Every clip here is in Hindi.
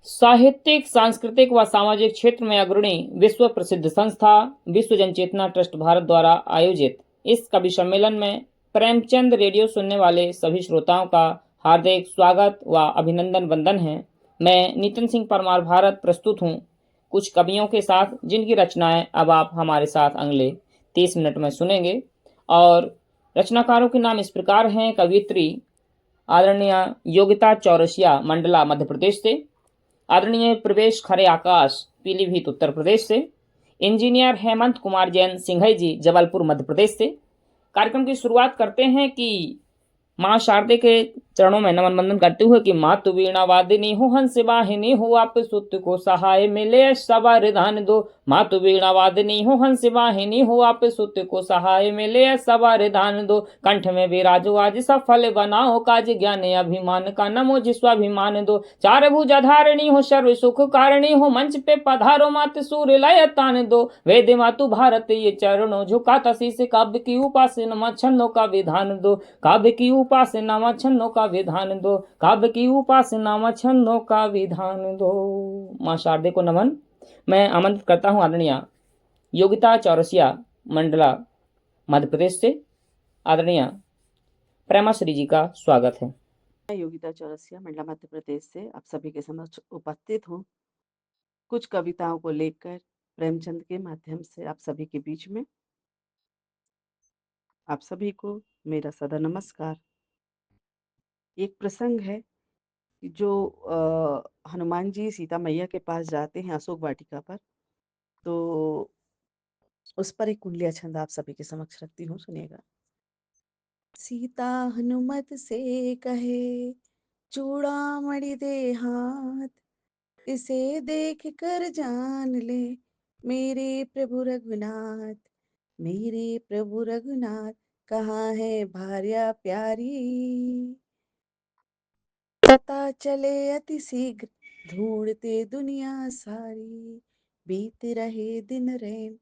साहित्यिक, सांस्कृतिक व सामाजिक क्षेत्र में अग्रणी विश्व प्रसिद्ध संस्था विश्व जन चेतना ट्रस्ट भारत द्वारा आयोजित इस कवि सम्मेलन में प्रेमचंद रेडियो सुनने वाले सभी श्रोताओं का हार्दिक स्वागत व अभिनंदन वंदन है। मैं नितिन सिंह परमार भारत प्रस्तुत हूँ कुछ कवियों के साथ, जिनकी रचनाएं अब आप हमारे साथ अगले 30 मिनट में सुनेंगे। और रचनाकारों के नाम इस प्रकार हैं: कवियत्री आदरणीय योगिता चौरसिया, मंडला, मध्य प्रदेश से। आदरणीय प्रवेश खरे आकाश, पीलीभीत, उत्तर प्रदेश से। इंजीनियर हेमंत कुमार जैन सिंघई जी, जबलपुर, मध्य प्रदेश से। कार्यक्रम की शुरुआत करते हैं कि माँ शारदे के चरणों में नमन वंदन करते हुए कि मातु वीणा वादिनी हो, हंस वाहिनी हो, आप सुत को सहाय मिले सबर धान दो। मातु वीणा वादिनी हो, हंस वाहिनी हो, आप सुत को सहाय मिले सबर धान दो। कंठ में विराजो आज सफल बनाओ काज, ज्ञान अभिमान का नमो जिस्वाभिमान दो। चार भुजा धारिणी हो, सर्व सुख कारिणी हो, मंच पे पधारो मात सूर लय तान दो। वेद मातु भारत ये चरणों झुका, तसी से काव्य की उपासना छंदों का विधान दो। काव्य की उपासना व छंदों का विधान दो। काव्य की उपासना व छंदों का विधान दो। माँ शारदे को नमन। मैं आमंत्रित करता हूँ आदरणीय योगिता चौरसिया, मंडला, मध्य प्रदेश से। आदरणीय प्रेमा श्री जी का स्वागत है। मैं योगिता चौरसिया, मंडला, मध्य प्रदेश से आप सभी के समक्ष उपस्थित हूँ कुछ कविताओं को लेकर प्रेमचंद के माध्यम से आप सभी के बीच में। आप सभी को मेरा सदा नमस्कार। एक प्रसंग है कि जो हनुमान जी सीता मैया के पास जाते हैं अशोक वाटिका पर, तो उस पर एक कुंडलिया छंद आप सभी के समक्ष रखती हूँ, सुनिएगा। सीता हनुमत से कहे, चूड़ामणि दे हाथ, इसे देख कर जान ले मेरे प्रभु रघुनाथ। मेरे प्रभु रघुनाथ कहाँ है भार्या प्यारी, पता चले अति शीघ्र ढूंढते दुनिया सारी। बीत रहे दिन रैन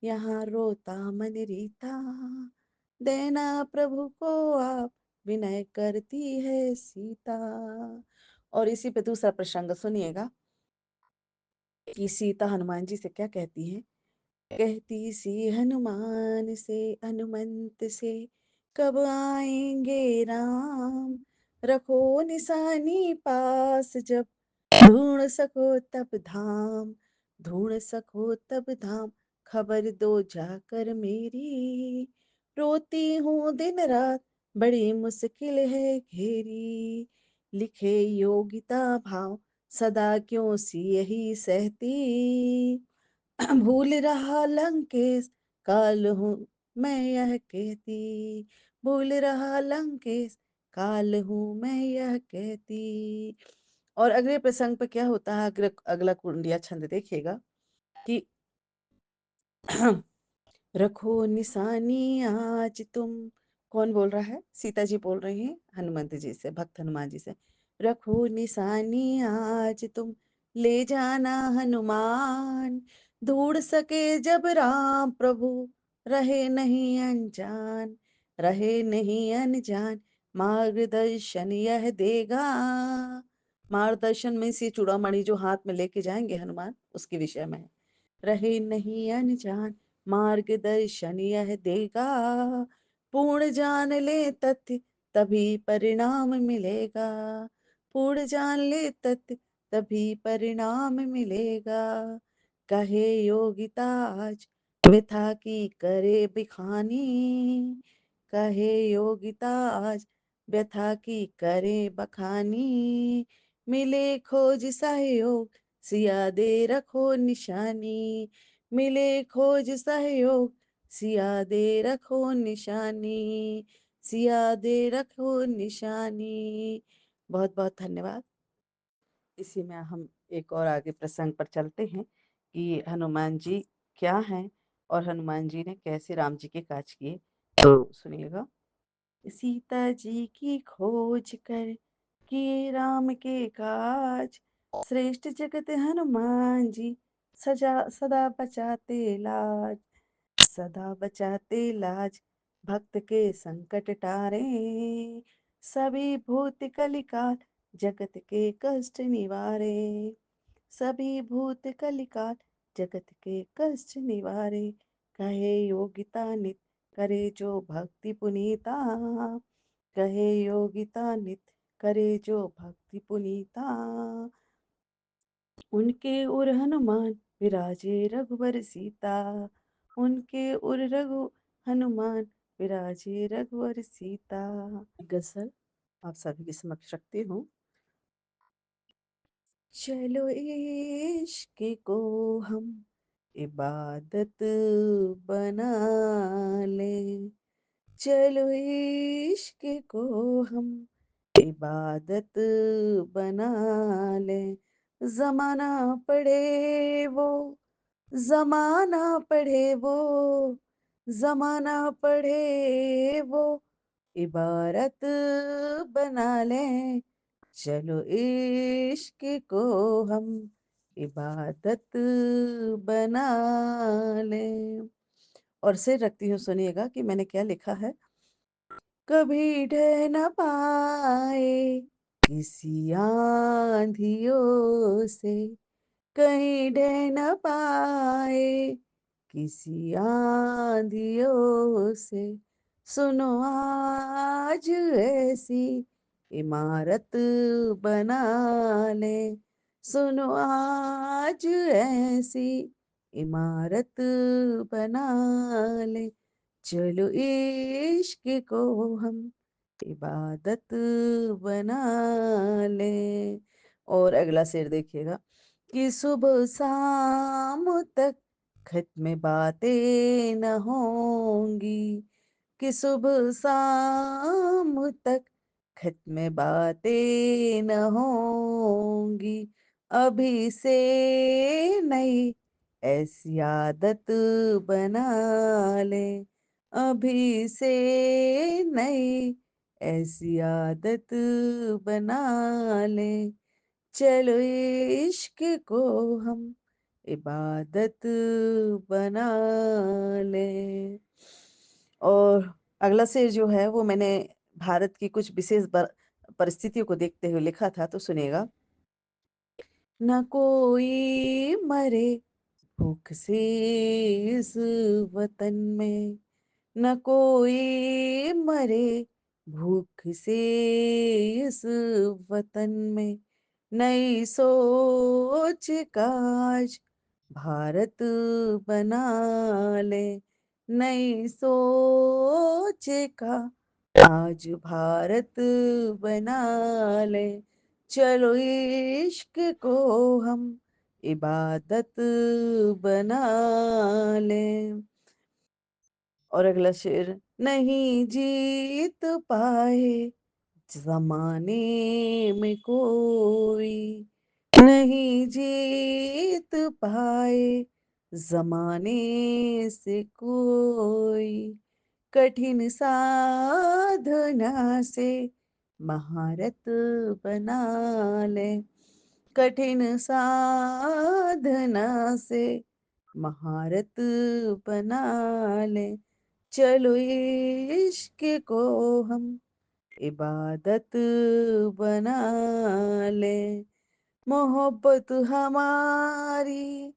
यहाँ रोता मन रीता, देना प्रभु को आप विनय करती है सीता। और इसी पे दूसरा प्रसंग सुनिएगा कि सीता हनुमान जी से क्या कहती है। कहती सी हनुमान से, हनुमंत से, कब आएंगे राम, रखो निशानी पास, जब ढूंढ सको तब धाम, ढूंढ सको तब धाम, खबर दो जाकर मेरी, रोती हूँ दिन रात बड़ी मुश्किल है घेरी। लिखे योगिता भाव सदा क्यों सी यही सहती, भूल रहा लंकेश काल हूँ मैं यह कहती, भूल रहा लंकेश काल हूँ मैं यह कहती। और अगले प्रसंग पर क्या होता है, अगला कुंडिया छंद देखिएगा कि रखो निशानी आज तुम। कौन बोल रहा है? सीता जी बोल रही हैं हनुमंत जी से, भक्त हनुमान जी से। रखो निशानी आज तुम, ले जाना हनुमान, ढूंढ सके जब राम प्रभु, रहे नहीं अनजान, रहे नहीं अनजान, मार्गदर्शन यह देगा। मार्गदर्शन में से चूड़ामणि जो हाथ में लेके जाएंगे हनुमान, उसके विषय में है। रहे नहीं अनजान, मार्गदर्शन यह देगा, पूर्ण जान ले तथ्य तभी परिणाम मिलेगा, पूर्ण जान ले तथ्य तभी परिणाम मिलेगा। कहे योगिता आज व्यथा की करे बिखानी, कहे योगिता आज व्यथा की करे बखानी, मिले खोज सहयोग सिया दे रखो निशानी, मिले खोज सहयोग सिया दे रखो निशानी, सिया दे रखो निशानी। बहुत बहुत धन्यवाद। इसी में हम एक और आगे प्रसंग पर चलते हैं कि हनुमान जी क्या हैं और हनुमान जी ने कैसे राम जी के काज किए, तो सुनिएगा। सीता जी की खोज कर किए राम के काज, श्रेष्ठ जगत हनुमान जी सजा सदा बचाते लाज, सदा बचाते लाज, भक्त के संकट टारे, सभी भूत कलिकाल जगत के कष्ट निवारे, सभी भूत कलिकाल जगत के कष्ट निवारे, कहे योगिता नित करे जो भक्ति पुनीता, कहे योगिता नित करे जो भक्ति पुनीता। उनके उर हनुमान विराजे रघुबर सीता, उनके उर रघु हनुमान विराजे रघुवर सीता। गजल आप सभी के समक्ष रखती हूँ। चलो इश्क को हम इबादत बना ले, चलो इश्क को हम इबादत बना ले। जमाना पढ़े वो, जमाना पढ़े वो, जमाना पढ़े वो, इबारत बना ले। चलो इश्क को हम इबादत बना ले। और सिर रखती हूँ, सुनिएगा कि मैंने क्या लिखा है। कभी ढह न पाए किसी आंधियों से, कहीं ढह न पाए किसी आंधियों से, सुनो आज ऐसी इमारत बना ले, सुनो आज ऐसी इमारत बना ले। चलो इश्क को हम इबादत बना ले। और अगला शेर देखिएगा कि सुबह शाम तक खत्म बातें न होंगी, कि सुबह शाम तक खत्म बातें न होंगी, अभी से नई ऐसी आदत बना ले, अभी से नई ऐसी आदत बना ले। चलो इश्क को हम इबादत बना ले। और अगला शेर जो है वो मैंने भारत की कुछ विशेष परिस्थितियों को देखते हुए लिखा था, तो सुनिएगा। न कोई मरे भूख से इस वतन में, न कोई मरे भूख से इस वतन में, नई सोच का आज भारत बना ले, नई सोच का आज भारत बना ले। चलो इश्क को हम इबादत बना ले। और अगला शेर, नहीं जीत पाए जमाने में कोई, नहीं जीत पाए जमाने से कोई, कठिन साधना से महारत बना ले, कठिन साधना से महारत बना ले। चलो इश्क को हम इबादत बना ले। मोहब्बत हमारी,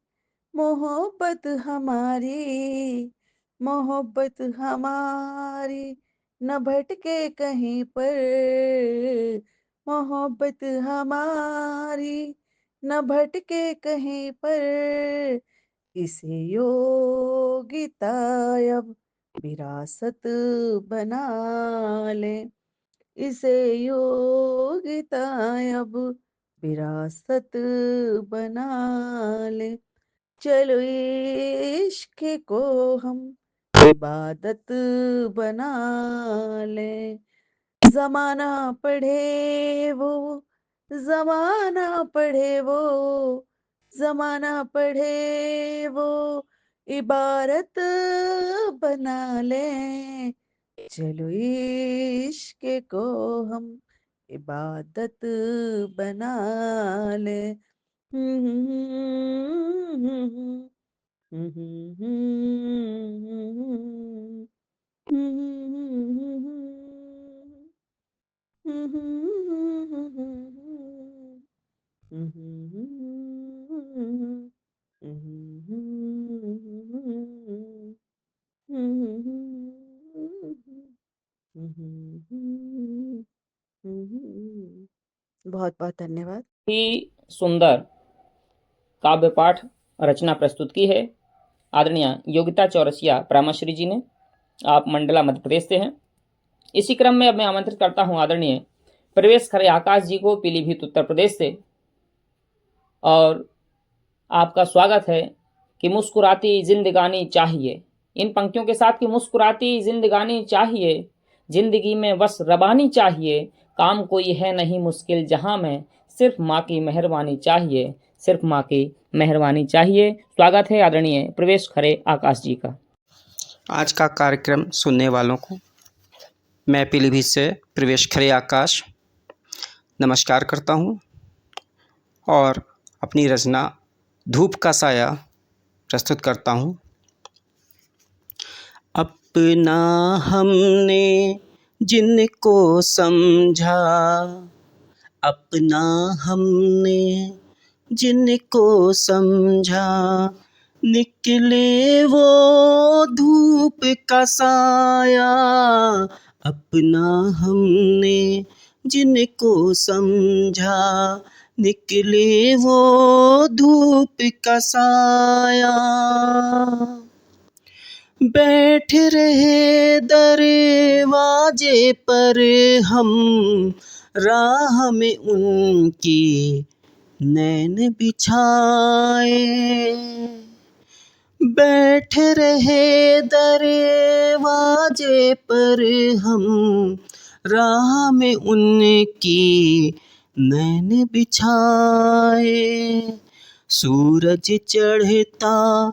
मोहब्बत हमारी, मोहब्बत हमारी न भटके कहीं पर, मोहब्बत हमारी न भटके कहीं पर, इसे योगिता अब विरासत बना ले, इसे योगिता अब विरासत बना ले। चलो इश्क को हम इबादत बना ले। जमाना पढ़े वो, जमाना पढ़े वो, जमाना पढ़े वो, इबारत बना ले। चलो इश्क को हम इबादत बना ले। बहुत बहुत धन्यवाद। ही सुंदर काव्य पाठ रचना प्रस्तुत की है आदरणीय योगिता चौरसिया परामश्री जी ने। आप मंडला मध्य प्रदेश से हैं। इसी क्रम में अब मैं आमंत्रित करता हूं आदरणीय प्रवेश खरे आकाश जी को पीलीभीत उत्तर प्रदेश से, और आपका स्वागत है कि मुस्कुराती जिंदगानी चाहिए। इन पंक्तियों के साथ कि मुस्कुराती जिंदगानी चाहिए, जिंदगी में बस रबानी चाहिए, काम कोई है नहीं मुश्किल जहां में, सिर्फ माँ की मेहरबानी चाहिए, सिर्फ माँ की मेहरबानी चाहिए। स्वागत है आदरणीय प्रवेश खरे आकाश जी का। आज का कार्यक्रम सुनने वालों को मैं पीलीभीत से प्रवेश खरे आकाश नमस्कार करता हूँ और अपनी रचना धूप का साया प्रस्तुत करता हूँ। अपना हमने जिनको समझा, अपना हमने जिनको समझा, निकले वो धूप का साया। अपना हमने जिनको समझा, निकले वो धूप का साया। बैठ रहे दरवाजे पर हम, राह में उनकी नैन बिछाए। बैठ रहे दरवाजे पर हम, राह में उनकी नैन बिछाए। सूरज चढ़ता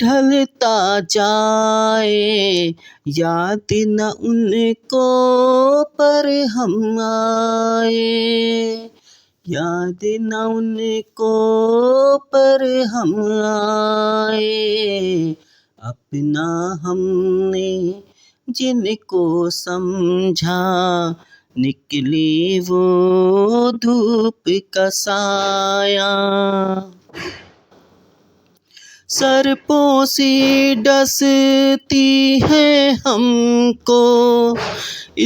ढलता जाए, याद न उनको पर हम आए। याद न उनको पर हम आए। अपना हमने जिनको समझा, निकले वो धूप का साया। सर्पों से डसती है हमको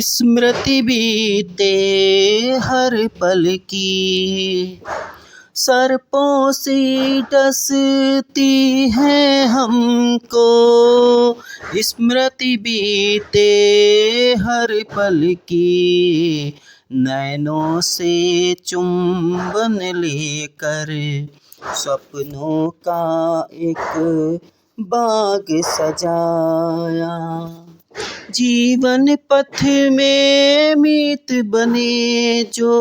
स्मृति बीते हर पल की। सर्पों से डसती है हमको स्मृति बीते हर पल की। नैनों से चुंबन लेकर सपनों का एक बाग सजाया। जीवन पथ में मीत बने जो,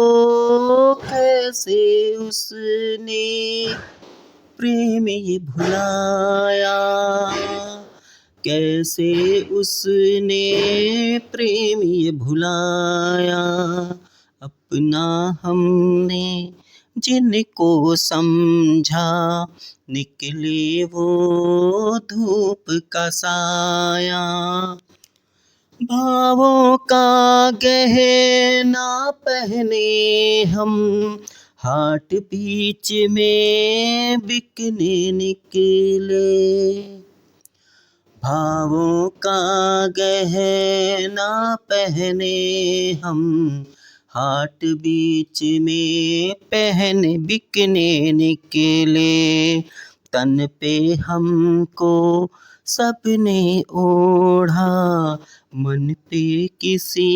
कैसे उसने प्रेम ये भुलाया। कैसे उसने प्रेम ये भुलाया। अपना हमने जिनको समझा, निकले वो धूप का साया। भावों का गहना पहने हम, हाट बीच में बिकने निकले। भावों का गहना पहने हम, हाट बीच में पहने बिकने निकले। तन पे हमको सबने ओढ़ा, मन पे किसी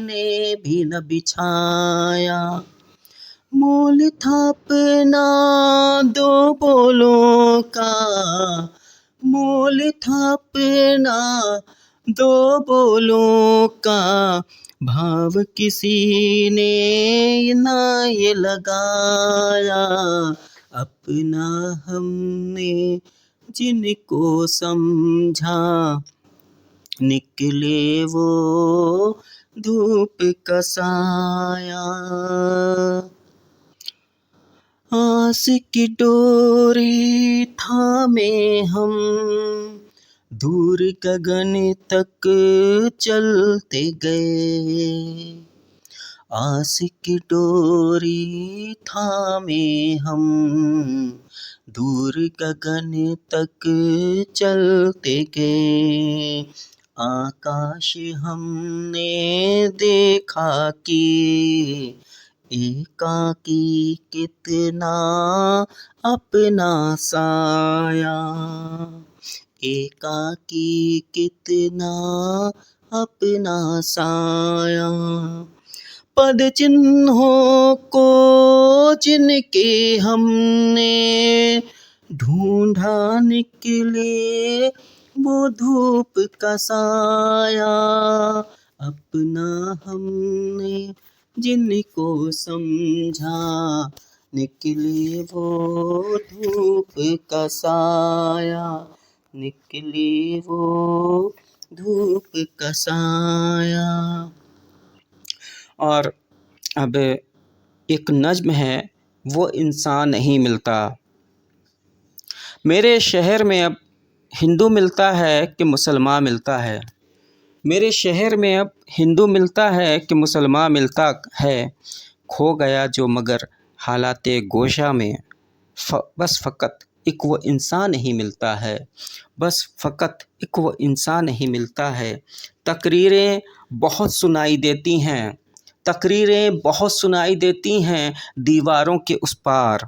ने भी न बिछाया। मोल था अपना दो बोलों का, मोल था अपना दो बोलों का। भाव किसी ने ना ये लगाया। अपना हमने जिनको समझा, निकले वो धूप का साया। आस की डोरी थामे हम, दूर गगन तक चलते गए। आस की डोरी थामे हम दूर गगन तक चलते गए। आकाश हमने देखा कि एकाकी कितना अपना साया, एकाकी कितना अपना साया। पद चिन्हों को जिनके हमने ढूंढा निकले वो धूप का साया। अपना हमने जिनको समझा निकले वो धूप का साया, निकले वो धूप का साया। और अब एक नज़्म है, वो इंसान नहीं मिलता। मेरे शहर में अब हिंदू मिलता है कि मुसलमान मिलता है। मेरे शहर में अब हिंदू मिलता है कि मुसलमान मिलता है। खो गया जो मगर हालाते गोशा में, बस फ़कत एक वो इंसान नहीं मिलता है। बस फ़कत एक वो इंसान नहीं मिलता है। तकरीरें बहुत सुनाई देती हैं, तकरीरें बहुत सुनाई देती हैं दीवारों के उस पार।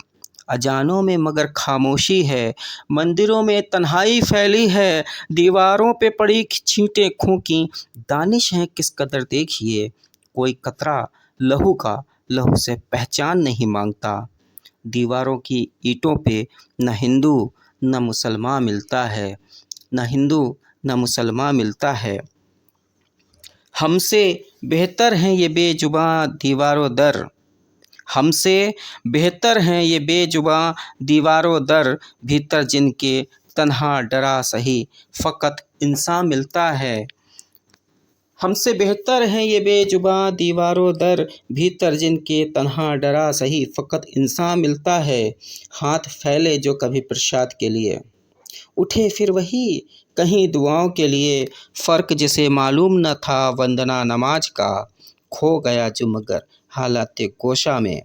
अजानों में मगर खामोशी है, मंदिरों में तन्हाई फैली है। दीवारों पे पड़ी छींटें खूं की दानिश हैं किस कदर देखिए। कोई कतरा लहू का लहू से पहचान नहीं मांगता। दीवारों की ईंटों पे न हिंदू न मुसलमान मिलता है, न हिंदू न मुसलमान मिलता है। हमसे बेहतर हैं ये बेजुबां दीवारों दर, हमसे बेहतर हैं ये बेजुबां दीवारों दर। भीतर जिनके तन्हा डरा सही फ़कत इंसान मिलता है। हमसे बेहतर हैं ये बेजुबां दीवारों दर। भीतर जिनके तन्हा डरा सही फ़कत इंसान मिलता है। हाथ फैले जो कभी प्रसाद के लिए, उठे फिर वही कहीं दुआओं के लिए। फ़र्क जिसे मालूम न था वंदना नमाज का, खो गया जो मगर हालाते गोशा में,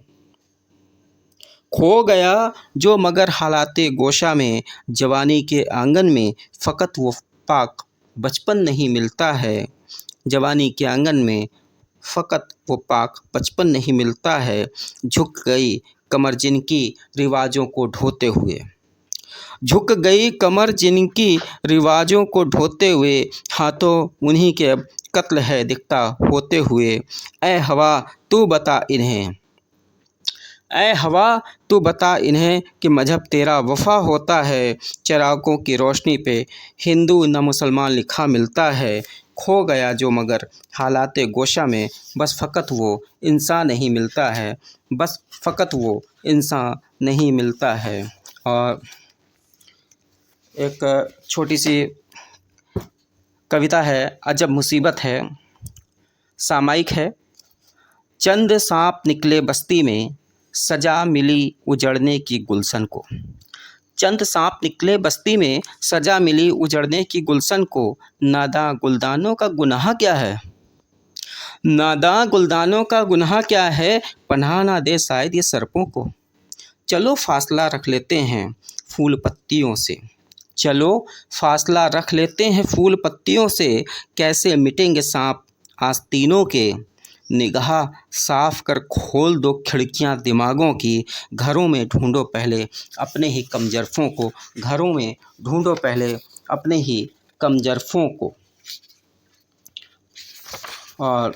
खो गया जो मगर हालाते गोशा में। जवानी के आंगन में फ़कत वो पाक बचपन नहीं मिलता है। जवानी के आंगन में फ़कत वो पाक बचपन नहीं मिलता है। झुक गई कमर जिनकी रिवाजों को ढोते हुए, झुक गई कमर जिनकी रिवाजों को ढोते हुए। हाथों उन्हीं के अब कत्ल है दिखता होते हुए। ऐ हवा तू बता इन्हें, ऐ हवा तू बता इन्हें कि मजहब तेरा वफ़ा होता है। चिरागों की रोशनी पे हिंदू न मुसलमान लिखा मिलता है। खो गया जो मगर हालाते गोशा में, बस फ़कत वो इंसान नहीं मिलता है, बस फ़कत वो इंसान नहीं मिलता है। और एक छोटी सी कविता है, अजब मुसीबत है, सामायिक है। चंद सांप निकले बस्ती में, सजा मिली उजड़ने की गुलशन को। चंद सांप निकले बस्ती में, सजा मिली उजड़ने की गुलशन को। नादां गुलदानों का गुनाह क्या है, नादां गुलदानों का गुनाह क्या है। पनाह ना दे शायद ये सर्पों को। चलो फासला रख लेते हैं फूल पत्तियों से, चलो फासला रख लेते हैं फूल पत्तियों से। कैसे मिटेंगे सांप आस्तीनों के। निगाह साफ कर खोल दो खिड़कियां दिमागों की। घरों में ढूंढो पहले अपने ही कमजरफों को, घरों में ढूंढो पहले अपने ही कमजरफों को। और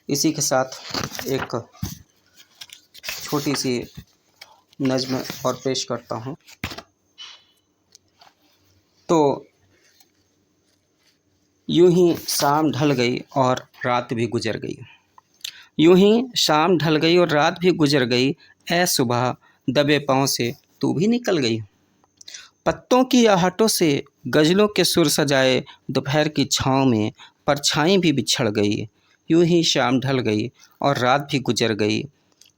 इसी के साथ एक छोटी सी नज़्म और पेश करता हूँ। तो यूं ही शाम ढल गई और रात भी गुजर गई, यूं ही शाम ढल गई और रात भी गुजर गई। ऐ सुबह दबे पाँव से तू भी निकल गई। पत्तों की आहटों से गज़लों के सुर सजाए, दोपहर की छाँव में परछाई भी बिछड़ गई। यूं ही शाम ढल गई और रात भी गुजर गई।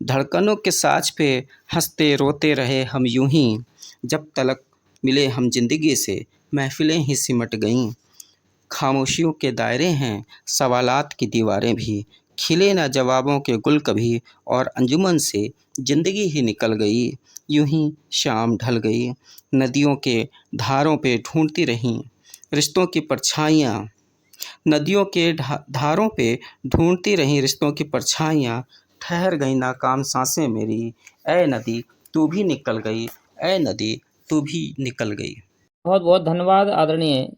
धड़कनों के साज पे हंसते रोते रहे हम यूं ही, जब तक मिले हम जिंदगी से महफिलें ही सिमट गईं। खामोशियों के दायरे हैं सवालात की दीवारें भी, खिले न जवाबों के गुल कभी और अंजुमन से जिंदगी ही निकल गई। यूं ही शाम ढल गई, नदियों के धारों पे ढूंढती रहीं रिश्तों की परछाइयाँ। नदियों के धारों पे ढूंढती रहीं रिश्तों की परछाइयाँ। ठहर गई नाकाम सांसें मेरी, ऐ नदी तू भी निकल गई, ऐ नदी तू भी निकल गई। बहुत बहुत धन्यवाद आदरणीय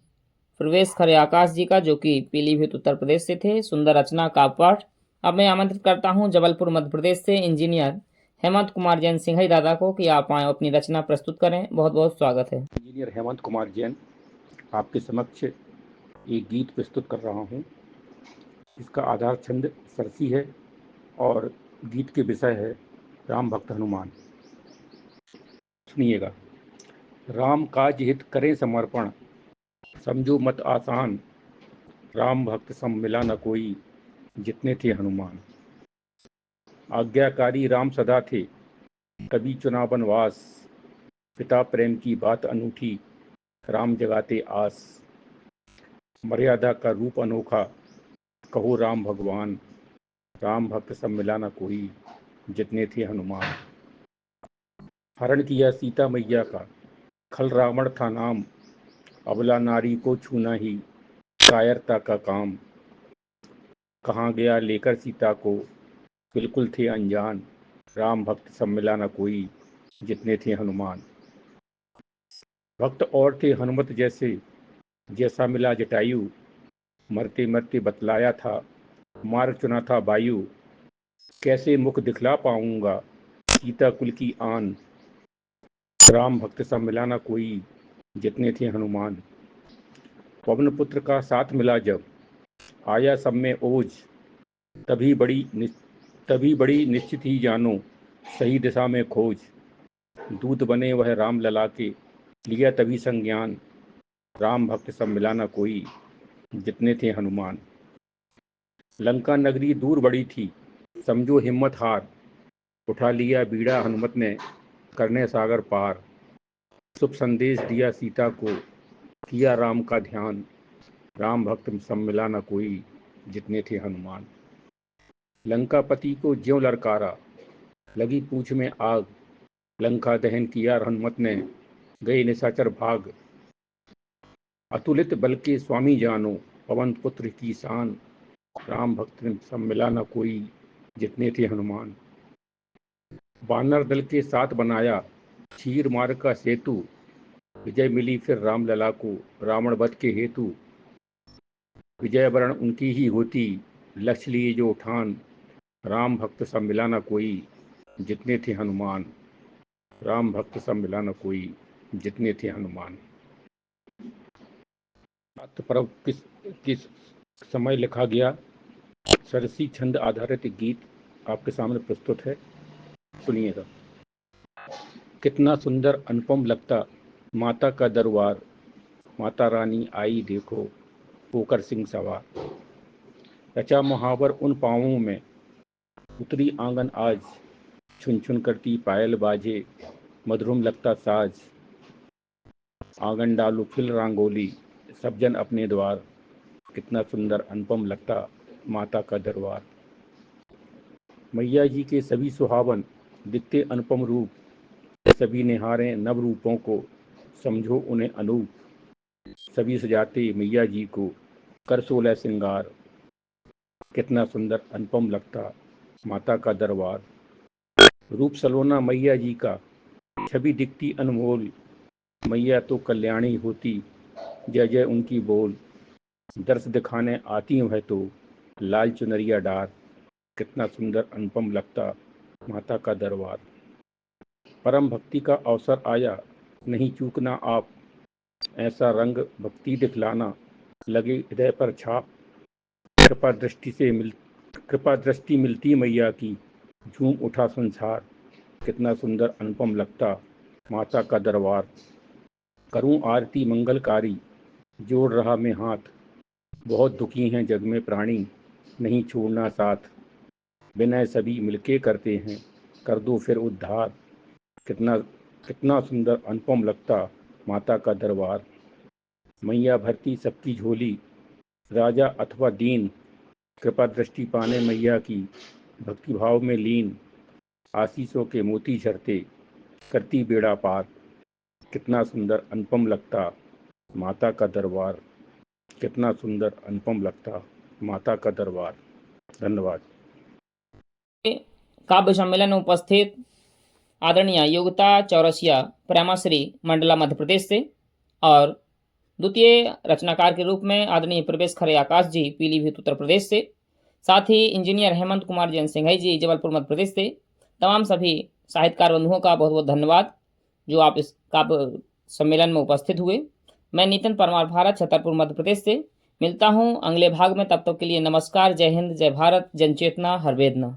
प्रवेश खरे आकाश जी का, जो कि पीलीभीत उत्तर प्रदेश से थे। सुंदर रचना का पाठ। अब मैं आमंत्रित करता हूं जबलपुर मध्य प्रदेश से इंजीनियर हेमंत कुमार जैन सिंघई दादा को कि आप आए अपनी रचना प्रस्तुत करें। बहुत बहुत स्वागत है। इंजीनियर हेमंत कुमार जैन आपके समक्ष एक गीत प्रस्तुत कर रहा हूँ। इसका आधार छंद सरसी है और गीत के विषय है राम भक्त हनुमान। सुनिएगा। राम काज हित करें समर्पण, समझो मत आसान, राम भक्त सम मिला न कोई, जितने थे हनुमान। आज्ञाकारी राम सदा थे, कभी चुना वनवास, पिता प्रेम की बात अनूठी, राम जगाते आस। मर्यादा का रूप अनोखा, कहो राम भगवान, राम भक्त सब मिला न कोई, जितने थे हनुमान। हरण किया सीता मैया का, खल रावण था नाम, अबला नारी को छूना ही कायरता का काम। कहाँ गया लेकर सीता को, बिल्कुल थे अनजान, राम भक्त सब मिला न कोई, जितने थे हनुमान। भक्त और थे हनुमत जैसे, जैसा मिला जटायु, मरते मरते बतलाया था, मार्ग चुना था वायु। कैसे मुख दिखला पाऊंगा, सीता कुल की आन, राम भक्त सब मिला न कोई, जितने थे हनुमान। पवन पुत्र का साथ मिला जब, आया सब में ओज, तभी बड़ी निश्चित ही जानो, सही दिशा में खोज। दूत बने वह राम लला के, लिया तभी संज्ञान, राम भक्त सब मिला न कोई, जितने थे हनुमान। लंका नगरी दूर बड़ी थी, समझो हिम्मत हार, उठा लिया बीड़ा हनुमत ने, करने सागर पार। शुभ संदेश दिया सीता को, किया राम का ध्यान, राम भक्त सब मिला न कोई, जितने थे हनुमान। लंकापति को ज्यों ललकारा, लगी पूंछ में आग, लंका दहन किया हनुमत ने, गए निशाचर भाग। अतुलित बल के स्वामी जानो, पवन पुत्र की शान, राम भक्त सब मिला न कोई, जितने थे हनुमान। वानर दल के साथ बनाया, चीर मार्ग का सेतु, विजय मिली फिर राम लला को, रावण वध के हेतु। विजय वरण उनकी ही होती, लक्ष्य लिए जो उठान, राम भक्त सब मिला न कोई, जितने थे हनुमान। राम भक्त सब मिला न कोई, जितने थे हनुमान। पर्व किस समय लिखा गया, सरसी छंद आधारित गीत आपके सामने प्रस्तुत है। सुनिएगा। कितना सुंदर अनुपम लगता माता का दरबार, माता रानी आई देखो, होकर सिंह सवार। रचा मुहावर उन पाँवों में, उतरी आंगन आज, छुन छुन करती पायल बाजे, मधुरम लगता साज। आंगन डालो खिल रंगोली, सब जन अपने द्वार, कितना सुंदर अनुपम लगता माता का दरबार। मैया जी के सभी सुहावन, दिखते अनुपम रूप, सभी निहारें नव रूपों को, समझो उन्हें अनूप। सभी सजाते मैया जी को, कर 16 श्रृंगार, कितना सुंदर अनुपम लगता माता का दरबार। रूप सलोना मैया जी का, छवि दिखती अनमोल, मैया तो कल्याणी होती, जय जय उनकी बोल। दर्श दिखाने आती वह तो, लाल चुनरिया डार, कितना सुंदर अनुपम लगता माता का दरबार। परम भक्ति का अवसर आया, नहीं चूकना आप, ऐसा रंग भक्ति दिखलाना, लगे हृदय पर छाप। कृपा दृष्टि मिलती मैया की, झूम उठा संसार, कितना सुंदर अनुपम लगता माता का दरबार। करूं आरती मंगलकारी, जोड़ रहा मैं हाथ, बहुत दुखी हैं जग में प्राणी, नहीं छोड़ना साथ। विनय सभी मिलके करते हैं, कर दो फिर उद्धार, कितना कितना सुंदर अनुपम लगता माता का दरबार। मैया भरती सबकी झोली, राजा अथवा दीन, कृपा दृष्टि पाने मैया की, भक्ति भाव में लीन, आशीषों के मोती झरते, करती बेड़ा पार। कितना सुंदर अनुपम लगता माता का दरबार, कितना सुंदर अनुपम लगता माता का दरबार। धन्यवाद। काव्य सम्मेलन में उपस्थित आदरणीय योगिता चौरसिया प्रेमाश्री मंडला मध्य प्रदेश से और द्वितीय रचनाकार के रूप में आदरणीय प्रवेश खरे आकाश जी पीलीभीत उत्तर प्रदेश से, साथ ही इंजीनियर हेमंत कुमार जैन सिंघई जी जबलपुर मध्य प्रदेश से। तमाम सभी साहित्यकार बंधुओं का बहुत बहुत धन्यवाद जो आप इस काव्य सम्मेलन में उपस्थित हुए। मैं नितिन परमार भारत छतरपुर मध्य प्रदेश से मिलता हूँ अगले भाग में। तब तक के लिए नमस्कार, जय हिंद, जय भारत, जनचेतना हर वेदना।